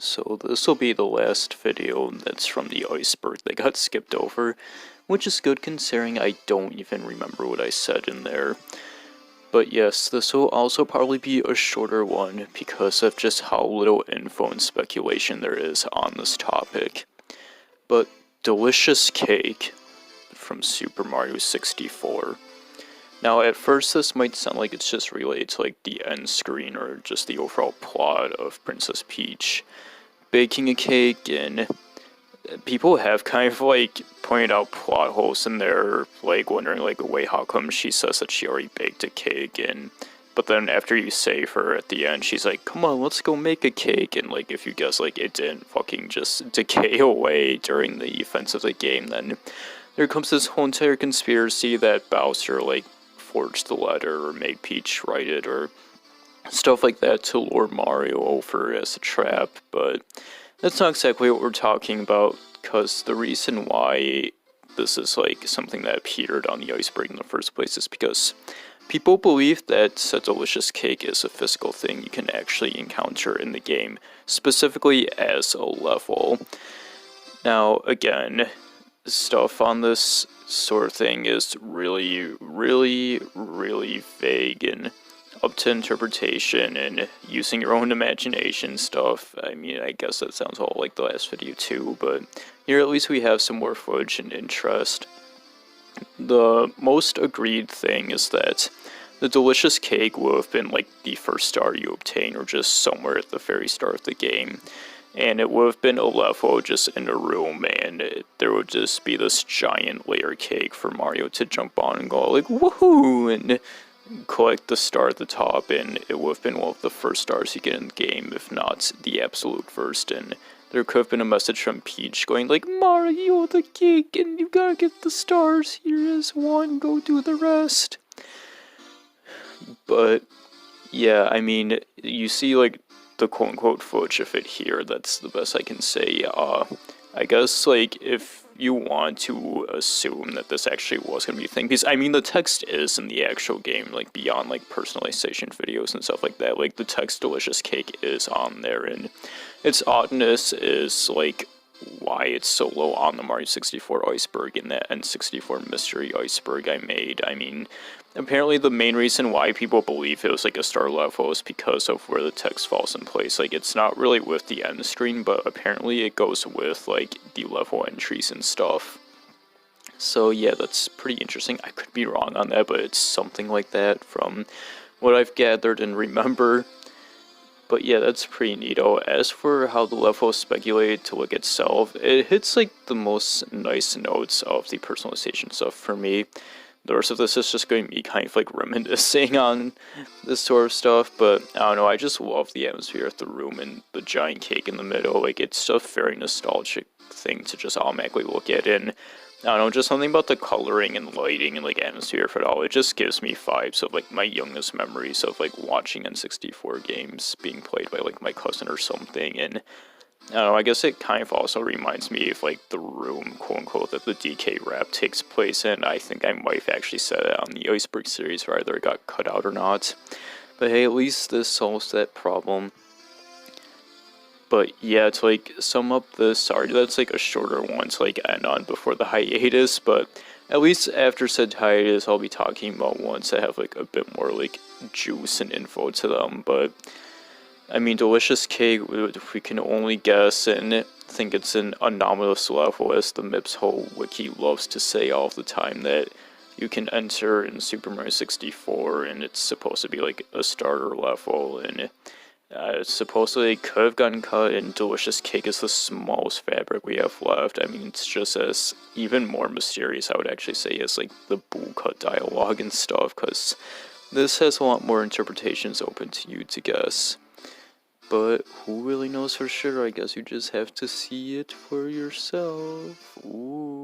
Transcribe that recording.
So this will be the last video that's from the iceberg that got skipped over, which is good considering I don't even remember what I said in there. But yes, this will also probably be a shorter one because of just how little info and speculation there is on this topic. But delicious cake from Super Mario 64. Now, at first, this might sound like it's just related to like the end screen or just the overall plot of Princess Peach baking a cake, and people have kind of like pointed out plot holes in there, like wondering like, wait, how come she says that she already baked a cake, and but then after you save her at the end, she's like, come on, let's go make a cake, and like if you guess like it didn't fucking just decay away during the events of the game, then there comes this whole entire conspiracy that Bowser like forged the letter or made Peach write it or stuff like that to lure Mario over as a trap. But that's not exactly what we're talking about, because the reason why this is like something that appeared on the iceberg in the first place is because people believe that a delicious cake is a physical thing you can actually encounter in the game, specifically as a level. Now, again, stuff on this sort of thing is really vague and up to interpretation and using your own imagination stuff. I mean, I guess that sounds all like the last video too, but here at least we have some more footage and interest. The most agreed thing is that the delicious cake would have been like the first star you obtain, or just somewhere at the very start of the game. And it would have been a level just in a room, and there would just be this giant layer cake for Mario to jump on and go like, woohoo, and collect the star at the top, and it would have been one of the first stars you get in the game, if not the absolute first. And there could have been a message from Peach going like, Mario, the cake, and you gotta get the stars, here is one, go do the rest. But yeah, I mean, you see like the quote-unquote footage of it here, that's the best I can say. I guess like if you want to assume that this actually was going to be a thing, because I mean the text is in the actual game, like beyond like personalization videos and stuff like that, like the text delicious cake is on there, and its oddness is like why it's so low on the Mario 64 iceberg and that N64 mystery iceberg I made. I mean, apparently the main reason why people believe it was like a star level is because of where the text falls in place. Like, it's not really with the end screen, but apparently it goes with like the level entries and stuff. So yeah, that's pretty interesting. I could be wrong on that, but it's something like that from what I've gathered and remember. But yeah, that's pretty neato. As for how the level is speculated to look itself, it hits like the most nice notes of the personalization stuff for me. The rest of this is just going to be kind of like reminiscing on this sort of stuff, but I don't know, I just love the atmosphere of the room and the giant cake in the middle. Like, it's a very nostalgic thing to just automatically look at, and I don't know, just something about the coloring and lighting and like atmosphere of it all. It just gives me vibes of like my youngest memories of like watching N64 games being played by like my cousin or something. And I don't know, I guess it kind of also reminds me of like the room, quote unquote, that the DK rap takes place in. I think I might have actually said it on the Iceberg series, or either it got cut out or not. But hey, at least this solves that problem. But yeah, to like sum up this, sorry that's like a shorter one to like end on before the hiatus, but at least after said hiatus I'll be talking about ones that have like a bit more like juice and info to them. But I mean, delicious cake, we can only guess and think it's an anomalous level, as the MIPS whole wiki loves to say all the time, that you can enter in Super Mario 64, and it's supposed to be like a starter level, and supposedly it could have gotten cut, and delicious cake is the smallest fabric we have left. I mean, it's just as even more mysterious, I would actually say, as like the bool cut dialogue and stuff, because this has a lot more interpretations open to you to guess. But who really knows for sure? I guess you just have to see it for yourself. Ooh.